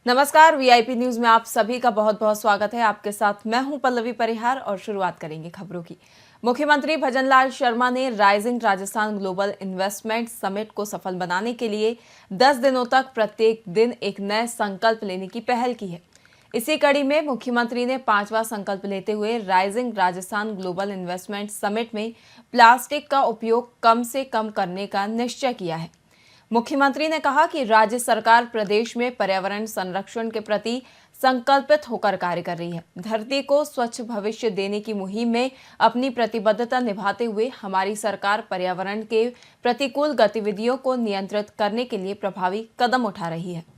नमस्कार, VIP news में आप सभी का बहुत बहुत स्वागत है। आपके साथ मैं हूं पल्लवी परिहार और शुरुआत करेंगे खबरों की। मुख्यमंत्री भजनलाल शर्मा ने rising Rajasthan global investment summit को सफल बनाने के लिए 10 दिनों तक प्रत्येक दिन एक नए संकल्प लेने की पहल की है। इसी कड़ी में मुख्यमंत्री ने 5वां संकल्प लेते हुए rising Rajasthan global investment summit में प्लास्टिक का उपयोग कम से कम करने का निश्चय किया है। मुख्यमंत्री ने कहा कि राज्य सरकार प्रदेश में पर्यावरण संरक्षण के प्रति संकल्पित होकर कार्य कर रही है। धरती को स्वच्छ भविष्य देने की मुहिम में अपनी प्रतिबद्धता निभाते हुए हमारी सरकार पर्यावरण के प्रतिकूल गतिविधियों को नियंत्रित करने के लिए प्रभावी कदम उठा रही है।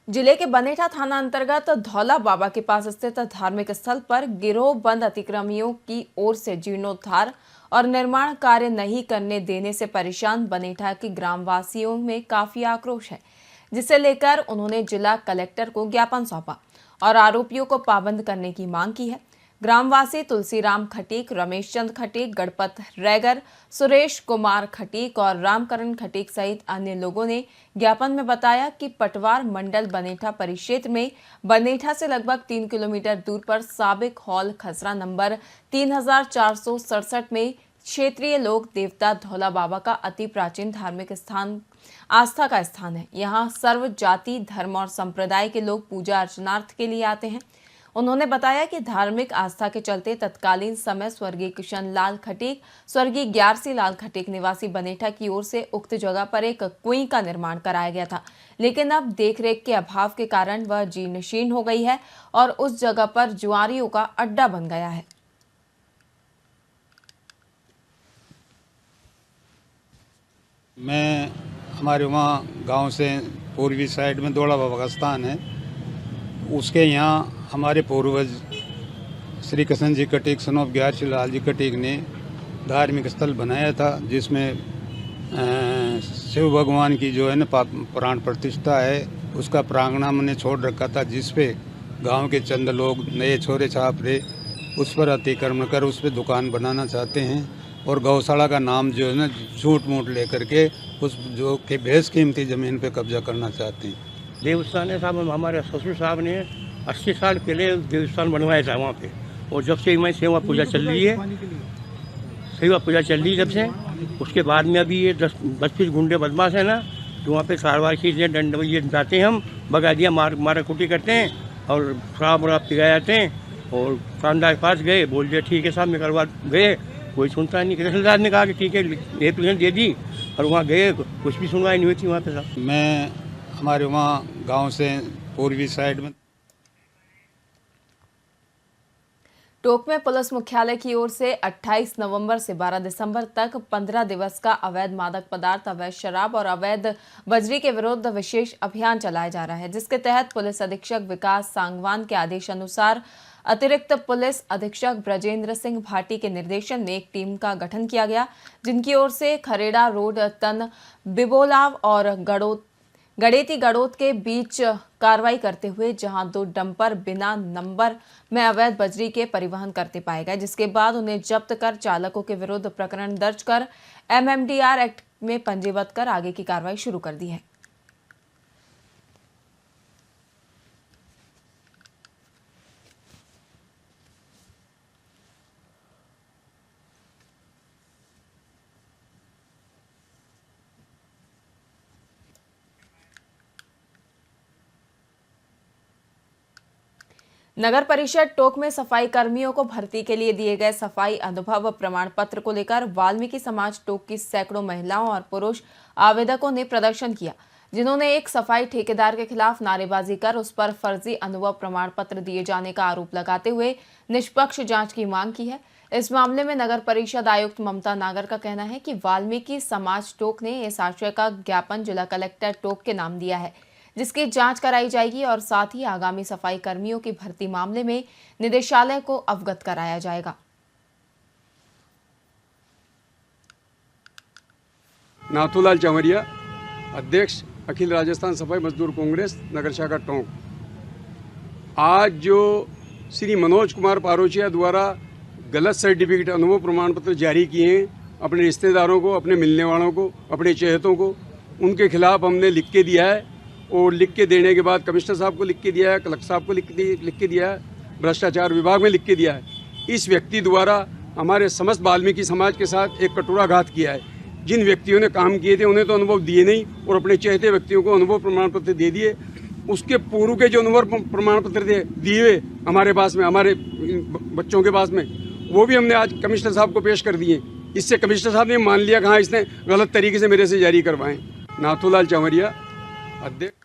जिले के बनेठा थाना अंतर्गत धौला बाबा के पास स्थित धार्मिक स्थल पर गिरोहबंद अतिक्रमियों की ओर से जीर्णोद्धार और निर्माण कार्य नहीं करने देने से परेशान बनेठा के ग्रामवासियों में काफी आक्रोश है, जिसे लेकर उन्होंने जिला कलेक्टर को ज्ञापन सौंपा और आरोपियों को पाबंद करने की मांग की है। ग्रामवासी तुलसीराम खटीक, रमेश चंद खटीक, गणपत रैगर, सुरेश कुमार खटीक और रामकरण खटीक सहित अन्य लोगों ने ज्ञापन में बताया कि पटवार मंडल बनेठा परिक्षेत्र में बनेठा से लगभग 3 किलोमीटर दूर पर साबिक हॉल खसरा नंबर 3467 में क्षेत्रीय लोक देवता धौला बाबा का अति प्राचीन धार्मिक स्थान आस्था का स्थान है। यहाँ सर्व जाति, धर्म और संप्रदाय के लोग पूजा अर्चनार्थ के लिए आते हैं। उन्होंने बताया कि धार्मिक आस्था के चलते तत्कालीन समय स्वर्गीय किशन लाल खटीक, स्वर्गीय ग्यारसी लाल खटीक निवासी बनेठा की ओर से उक्त जगह पर एक कुएं का निर्माण कराया गया था, लेकिन अब देखरेख के अभाव के कारण वह जीर्णशीर्ण हो गई है और उस जगह पर जुआरियों का अड्डा बन गया है। मैं हमारे वहाँ गांव से पूर्वी साइड में धौला बाबा का स्थान है, उसके यहाँ हमारे पूर्वज श्री कृष्ण जी खटीक सन ऑफ ग्यारसी लाल जी खटीक ने धार्मिक स्थल बनाया था, जिसमें शिव भगवान की जो है ना प्राण प्रतिष्ठा है, उसका प्रांगण हमने छोड़ रखा था, जिस पे गांव के चंद लोग नए छोरे छाप रहे उस पर अतिक्रमण कर उस पर दुकान बनाना चाहते हैं और गौशाला का नाम जो है ना झूठ मूठ लेकर के उस जो कि बेहद कीमती ज़मीन पे कब्जा करना चाहते हैं। देवस्थान है साहब, हमारे ससुर साहब ने 80 साल पहले देवस्थान बनवाया था वहाँ पे, और जब से मैं सेवा पूजा चल रही है, सेवा पूजा चल रही है जब से, उसके बाद में अभी ये 10-20 गुंडे बदमाश है ना, तो वहाँ पे कारवाई खींचने दंड ये जाते हैं, हम बगा दिया मारा कुटी करते हैं और शराब वराब पिला जाते हैं। और खानदार के पास गए, बोल दिया ठीक है साहब मैं करवा गए, कोई सुनता नहीं। तहसीलदार ने कहा कि ठीक है एप्लीकेशन दे दी, और वहाँ गए कुछ भी सुनवाई नहीं हुई थी वहाँ पे साहब। मैं हमारे वहाँ गांव से पूर्वी साइड में टोंक में पुलिस मुख्यालय की ओर से 28 नवंबर से 12 दिसंबर तक 15 दिवस का अवैध मादक पदार्थ, अवैध शराब और अवैध बजरी के विरुद्ध विशेष अभियान चलाया जा रहा है, जिसके तहत पुलिस अधीक्षक विकास सांगवान के आदेश अनुसार अतिरिक्त पुलिस अधीक्षक ब्रजेंद्र सिंह भाटी के निर्देशन में एक टीम का गठन किया गया, जिनकी ओर से खरेड़ा रोड तन बिबोलाव और गड़ेती गड़ोत के बीच कार्रवाई करते हुए जहां 2 डंपर बिना नंबर में अवैध बजरी के परिवहन करते पाए गए, जिसके बाद उन्हें जब्त कर चालकों के विरुद्ध प्रकरण दर्ज कर MMDR एक्ट में पंजीबद्ध कर आगे की कार्रवाई शुरू कर दी है। नगर परिषद टोंक में सफाई कर्मियों को भर्ती के लिए दिए गए सफाई अनुभव प्रमाण पत्र को लेकर वाल्मीकि समाज टोंक की सैकड़ों महिलाओं और पुरुष आवेदकों ने प्रदर्शन किया, जिन्होंने एक सफाई ठेकेदार के खिलाफ नारेबाजी कर उस पर फर्जी अनुभव प्रमाण पत्र दिए जाने का आरोप लगाते हुए निष्पक्ष जांच की मांग की है। इस मामले में नगर परिषद आयुक्त ममता नागर का कहना है कि वाल्मीकि समाज टोंक ने इस आशय का ज्ञापन जिला कलेक्टर टोंक के नाम दिया है, जिसकी जांच कराई जाएगी और साथ ही आगामी सफाई कर्मियों की भर्ती मामले में निदेशालय को अवगत कराया जाएगा। नाथूलाल चमरिया, अध्यक्ष अखिल राजस्थान सफाई मजदूर कांग्रेस नगर शाखा टोंक। आज जो श्री मनोज कुमार पारोचिया द्वारा गलत सर्टिफिकेट अनुभव प्रमाण पत्र जारी किए हैं अपने रिश्तेदारों को, अपने मिलने वालों को, अपने चहेतों को, उनके खिलाफ हमने लिख के दिया है और लिख के देने के बाद कमिश्नर साहब को लिख के दिया है, कलेक्टर साहब को लिख के दिया है, भ्रष्टाचार विभाग में लिख के दिया है। इस व्यक्ति द्वारा हमारे समस्त वाल्मीकि समाज के साथ एक कटोराघात किया है। जिन व्यक्तियों ने काम किए थे उन्हें तो अनुभव दिए नहीं और अपने चहेते व्यक्तियों को अनुभव प्रमाण पत्र दे दिए। उसके पूर्व के जो अनुभव प्रमाण पत्र दिए हुए हमारे पास में, हमारे बच्चों के पास में, वो भी हमने आज कमिश्नर साहब को पेश कर दिए। इससे कमिश्नर साहब ने मान लिया कि हाँ इसने गलत तरीके से मेरे से जारी करवाएं। नाथूलाल चौमरिया, अध्यक्ष।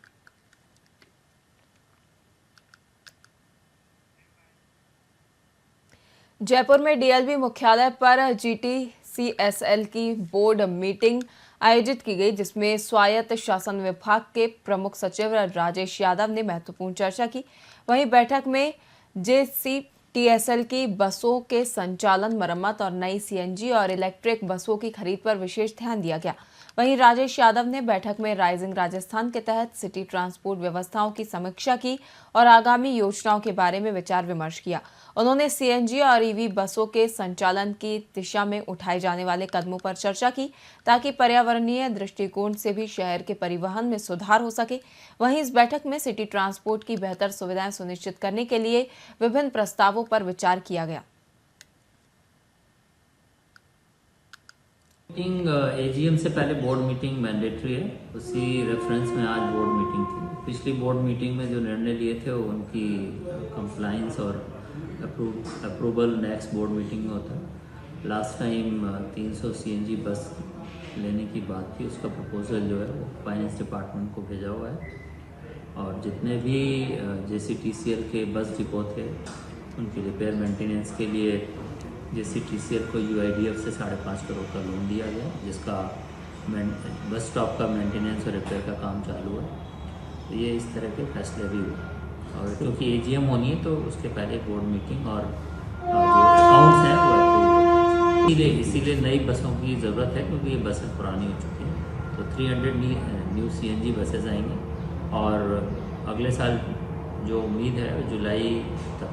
जयपुर में डीएलवी मुख्यालय पर जीटीसीएसएल की बोर्ड मीटिंग आयोजित की गई, जिसमें स्वायत्त शासन विभाग के प्रमुख सचिव राजेश यादव ने महत्वपूर्ण चर्चा की। वहीं बैठक में जेसीटीएसएल की बसों के संचालन, मरम्मत और नई सीएनजी और इलेक्ट्रिक बसों की खरीद पर विशेष ध्यान दिया गया। वहीं राजेश यादव ने बैठक में राइजिंग राजस्थान के तहत सिटी ट्रांसपोर्ट व्यवस्थाओं की समीक्षा की और आगामी योजनाओं के बारे में विचार विमर्श किया। उन्होंने सीएनजी और ईवी बसों के संचालन की दिशा में उठाए जाने वाले कदमों पर चर्चा की, ताकि पर्यावरणीय दृष्टिकोण से भी शहर के परिवहन में सुधार हो सके। वहीं इस बैठक में सिटी ट्रांसपोर्ट की बेहतर सुविधाएं सुनिश्चित करने के लिए विभिन्न प्रस्तावों पर विचार किया गया। मीटिंग एजीएम से पहले बोर्ड मीटिंग मैंडेटरी है, उसी रेफरेंस में आज बोर्ड मीटिंग थी। पिछली बोर्ड मीटिंग में जो निर्णय लिए थे उनकी कंप्लाइंस और अप्रूवल नेक्स्ट बोर्ड मीटिंग में होता है। लास्ट टाइम 300 सीएनजी बस लेने की बात थी, उसका प्रपोजल जो है वो फाइनेंस डिपार्टमेंट को भेजा हुआ है और जितने भी जेसीटीसीएल के बस डिपो थे उनकी रिपेयर मेंटेनेंस के लिए जेसीटीसीएल को यूआईडीएफ से 5.5 करोड़ का लोन दिया गया, जिसका बस स्टॉप का मेंटेनेंस और रिपेयर का काम चालू है। तो ये इस तरह के फैसले भी हुए और क्योंकि एजीएम होनी है तो उसके पहले बोर्ड मीटिंग और जो अकाउंट्स हैं वो अप्रूव, इसीलिए नई बसों की ज़रूरत है क्योंकि ये बसें पुरानी हो चुकी हैं। तो 300 न्यू सीएनजी बसेज आएंगी और अगले साल जो उम्मीद है जुलाई तक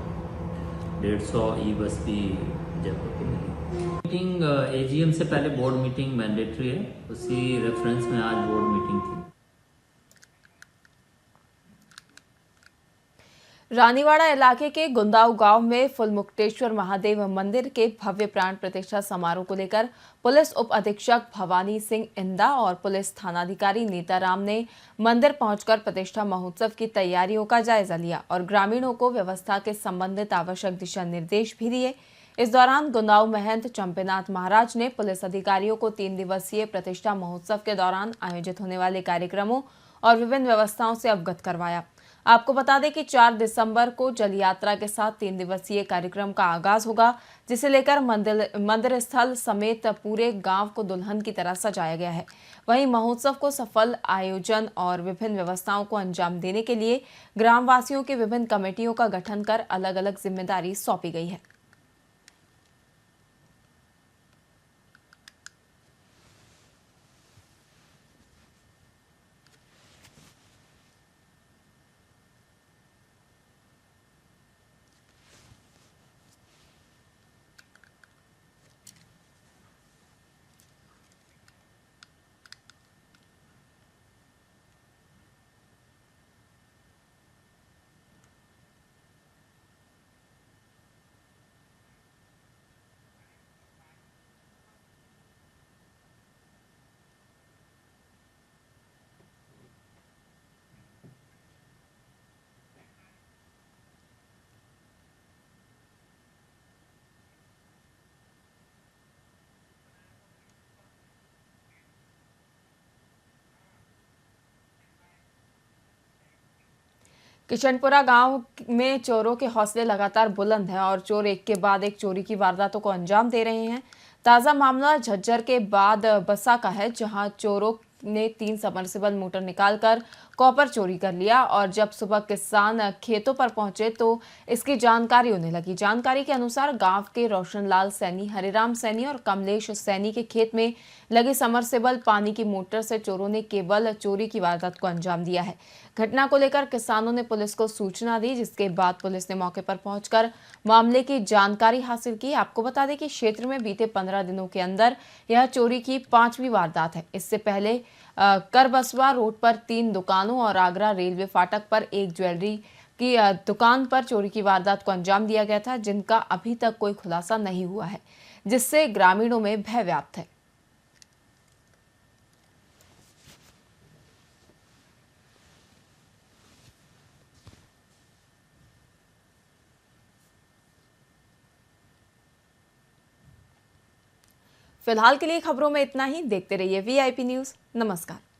150 ई बस भी जयपुर को मिली। मीटिंग एजीएम से पहले बोर्ड मीटिंग मैंडेटरी है, उसी रेफरेंस में आज बोर्ड मीटिंग थी। रानीवाड़ा इलाके के गुंदाऊ गांव में फुलमुक्तेश्वर महादेव मंदिर के भव्य प्राण प्रतिष्ठा समारोह को लेकर पुलिस उप अधीक्षक भवानी सिंह इंदा और पुलिस थानाधिकारी नीताराम ने मंदिर पहुंचकर प्रतिष्ठा महोत्सव की तैयारियों का जायजा लिया और ग्रामीणों को व्यवस्था के संबंधित आवश्यक दिशा निर्देश भी दिए। इस दौरान गुंदाऊ महंत चंपेनाथ महाराज ने पुलिस अधिकारियों को 3 दिवसीय प्रतिष्ठा महोत्सव के दौरान आयोजित होने वाले कार्यक्रमों और विभिन्न व्यवस्थाओं से अवगत करवाया। आपको बता दें कि 4 दिसंबर को जल यात्रा के साथ 3 दिवसीय कार्यक्रम का आगाज होगा, जिसे लेकर मंदिर स्थल समेत पूरे गांव को दुल्हन की तरह सजाया गया है। वहीं महोत्सव को सफल आयोजन और विभिन्न व्यवस्थाओं को अंजाम देने के लिए ग्रामवासियों की विभिन्न कमेटियों का गठन कर अलग अलग जिम्मेदारी सौंपी गई है। किशनपुरा गांव में चोरों के हौसले लगातार बुलंद हैं और चोर एक के बाद एक चोरी की वारदातों को अंजाम दे रहे हैं। ताजा मामला झज्जर के बाद बसा का है, जहां चोरों ने 3 सबमर्सिबल मोटर निकालकर कॉपर चोरी कर लिया और जब सुबह किसान खेतों पर पहुंचे तो इसकी जानकारी उन्हें लगी। जानकारी के अनुसार गांव के रोशनलाल सैनी, हरिराम सैनी और कमलेश सैनी के खेत में लगी सबमर्सिबल पानी की मोटर से चोरों ने केवल चोरी की वारदात को अंजाम दिया है। घटना को लेकर किसानों ने पुलिस को सूचना दी, जिसके बाद पुलिस ने मौके पर पहुंचकर मामले की जानकारी हासिल की। आपको बता दें कि क्षेत्र में बीते 15 दिनों के अंदर यह चोरी की 5वीं वारदात है। इससे पहले करबसवा रोड पर 3 दुकानों और आगरा रेलवे फाटक पर एक ज्वेलरी की दुकान पर चोरी की वारदात को अंजाम दिया गया था, जिनका अभी तक कोई खुलासा नहीं हुआ है, जिससे ग्रामीणों में भय व्याप्त है। फिलहाल के लिए खबरों में इतना ही। देखते रहिए VIP न्यूज़। नमस्कार।